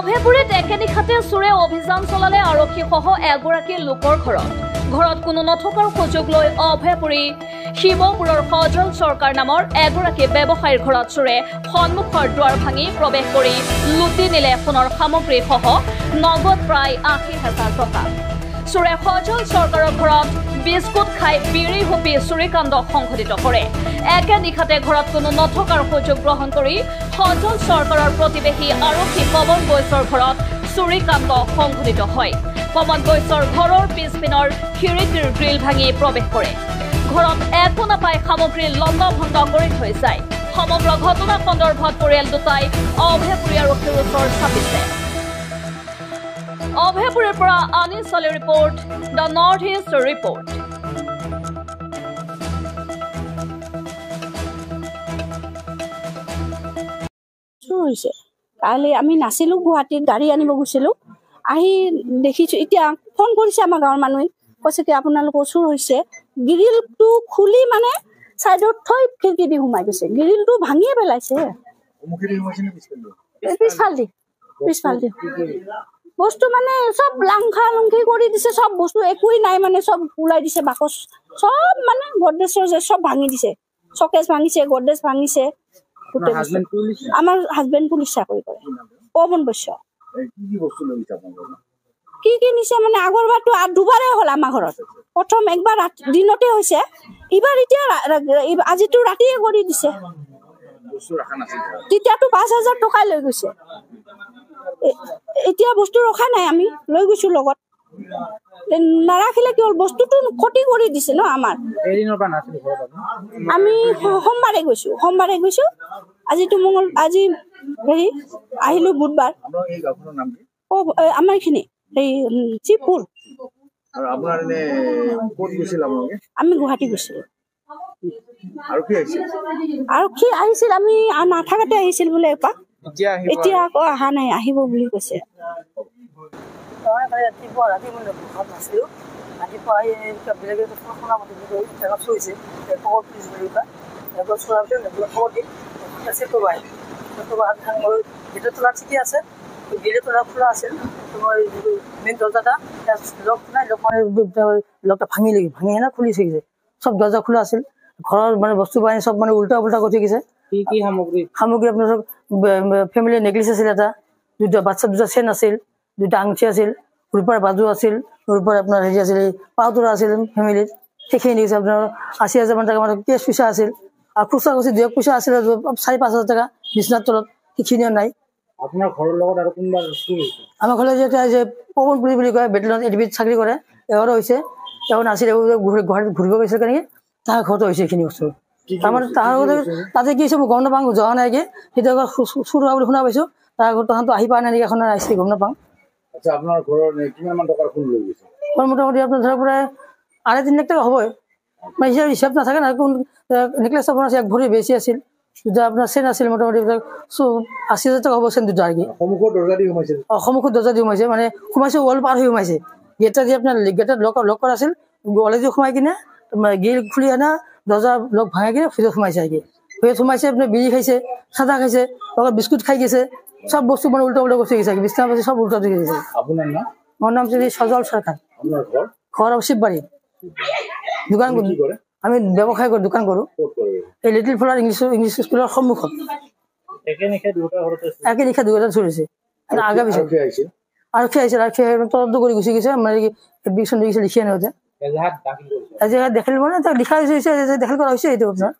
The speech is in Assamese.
অভয়পুৰীত একেনিশাতে চোৰে অভিযান চলালে আৰক্ষীসহ এগৰাকী লোকৰ ঘৰত কোনো নথকাৰ সুযোগ লৈ অভয়পুৰী শিৱপুৰৰ সজল চৰকাৰ নামৰ এগৰাকী ব্যৱসায়ীৰ ঘৰত চোৰে সন্মুখৰ দুৱাৰ ভাঙি প্ৰৱেশ কৰি লুটি নিলে সোণৰ সামগ্ৰীসহ নগদ প্ৰায় ৮০,০০০ টকা। চোৰে সজল চৰকাৰৰ ঘৰত বিস্কুট খাই বিৰি হুপি চুৰিকাণ্ড সংঘটিত কৰে। একেনিশাতে ঘৰত কোনো নথকাৰ সুযোগ গ্ৰহণ কৰি সজল চৰকাৰৰ প্ৰতিবেশী আৰক্ষী পৱন বৈশ্যৰ ঘৰত চুৰিকাণ্ড সংঘটিত হয়। পৱন বৈশ্যৰ ঘৰৰ পিছপিনৰ খিৰিকীৰ গ্ৰিল ভাঙি প্ৰৱেশ কৰে। ঘৰত একো নাপাই সামগ্ৰী লণ্ডভণ্ড কৰি থৈ যায়। সমগ্ৰ ঘটনা সন্দৰ্ভত পৰিয়াল দুটাই অভয়পুৰী আৰক্ষীৰ ওচৰ চাপিছে। অভয়পুৰীৰ পৰা আনিছ আলীৰ report, the north east report. কালি আমি নাছিলো, গুৱাহাটীত গাড়ী আনিব গৈছিলো। আহি দেখিছো, এতিয়া ফোন কৰিছে আমাৰ গাঁৱৰ মানুহে, কৈছে কি আপোনালোকৰ চুৰ হৈছে। গ্ৰিলটো খুলি মানে চাইডত থৈ খিৰিকী দি সোমাই গৈছে। গ্ৰিলটো ভাঙিয়ে পেলাইছে। পিছফাল দি বস্তু মানে চব লাংখা লুংখি কৰি দিছে। চব বস্তু একোৱেই নাই, মানে চব ওলাই দিছে। বাকচ চব মানে গডৰেজৰ চব ভাঙি দিছে। চকেজ ভাঙিছে, গডৰেজ ভাঙিছে। আমাৰ হাজবেণ্ড পুলিচ চাকৰি কৰে, পৱন বৈশ্য। কি কি নিছে মানে আগৰবাৰতো দুবাৰেই হ'ল আমাৰ ঘৰত। প্ৰথম একবাৰ দিনতে হৈছে, এইবাৰ এতিয়া আজিতো ৰাতিয়ে কৰি দিছে। তেতিয়াতো ৫,০০০ টকা লৈ গৈছে। এতিয়া বস্তু ৰখা নাই, আমি লৈ গৈছো লগত। নাৰাখিলে কি হ'ল, বস্তুটো ক্ষতি কৰি দিছে ন আমাৰ। আমি সোমবাৰে গৈছো। আজিতো মংগল, আজি হেৰি আহিলো বুধবাৰ। আমাৰ এইখিনি চিপুল। আমি গুৱাহাটী গৈছিলো। আৰক্ষী আহিছিল, আমি নাথাকাতে আহিছিল বোলে এপাক। এতিয়া আকৌ অহা নাই, আহিব বুলি কৈছে। ভাঙি খুলি থাকিছে। চব দরজা খোলা আছিল। ঘৰৰ মানে বস্তু বাহিনী সব মানে উল্টা পুল্টা কৰি থাকিছে। কি সামগ্ৰী আপোনাৰ ফেমিলি নেকলেছ আছিল, এটা দুটা বাচ্চা, দুটা চেন আছিল, দুটা আঙঠি আছিল, ৰূপাৰ বাজু আছিল, ৰূপাৰ আপোনাৰ হেৰি আছিল, পাউতৰা আছিল ফেমিলিত। সেইখিনি নিছে আপোনাৰ ৮০,০০০ মান টকা মানে কেছ পইচা আছিল। আৰু খুচৰা খুচি ২ পইচা আছিল ৪-৫,০০০ টকা বিচনাৰ তলত, সেইখিনিও নাই। আপোনাৰ ঘৰৰ লগত আৰু কোনোবা আমাৰ ঘৰত যে পৱনপুৰী বুলি কয়, বেটেলিয়ন এডিবিত চাকৰি কৰে, এওঁৰো হৈছে। এওঁ নাছিল, গুৱাহাটীত ঘূৰিব গৈছিল কাৰণে তাৰ ঘৰতো হৈছে এইখিনি বস্তু। তাৰমানে তাৰ তাতে কি হৈছে মই গম নাপাওঁ, যোৱা নাই কি সেইটো চুৰ হোৱা বুলি শুনা পাইছো। তাৰ ঘৰত তাহাঁতো আহি পোৱা নাই নেকি, এখন আহিছে গম নাপাওঁ। আপোনাৰ ঘৰৰ কিমান মান টকাৰ সোণ লৈ গৈছে? মোটামুটি আপোনাৰ ধৰক প্ৰায় ২.৫-৩ লাখ টকা হ'বই। মানে হিচাপ নাথাকে না। নেকলেছ আপোনাৰ ১ ভৰি বেছি আছিল, দুটা আপোনাৰ চেন আছিল, মোটামুটি ৮০,০০০ টকা হ'ব চেন দুটা আৰু কি। সন্মুখৰ দৰ্জা দি সোমাইছে? সন্মুখত দৰ্জা দি সোমাইছে, মানে সোমাইছে ৱাল পাৰ হৈ সোমাইছে। গেটটা দি আপোনাৰ গেটত লক কৰা আছিল, ৱালেদি সোমাই কিনে গিল খুলি আনা দৰ্জা লক ভাঙাই কিনে ভিতৰত সোমাইছে। ভিতৰত সোমাইছে, আপোনাৰ বিড়ি খাইছে, চাদা খাইছে, লগত বিস্কুট খাই গৈছে। চব বস্তু মানে উল্টা উল্টা কৰি গৈছে। বিছনা পাতি চব উল্টা কৰি গৈছে। আপোনাৰ নাম? মোৰ নাম শ্ৰী সজল চৰকাৰ। আপোনাৰ ঘৰ? ঘৰ শিৱবাৰী। দোকান কৰে? আমি ব্যৱসায় কৰোঁ, দোকান কৰোঁ। এই লিটিল ফ্লাৱাৰ ইংলিছ স্কুলৰ সন্মুখত। একেনিশা দুয়োটা চলিছে। আগে পিছত আৰক্ষী আহিছিল, তদন্ত কৰি গুচি গৈছে। মানে এডমিশ্যন লিখি আনোতে এজাহাত দেখিল মানে লিখা হৈছে, দেখিল কৰা হৈছে এইটো আপোনাৰ।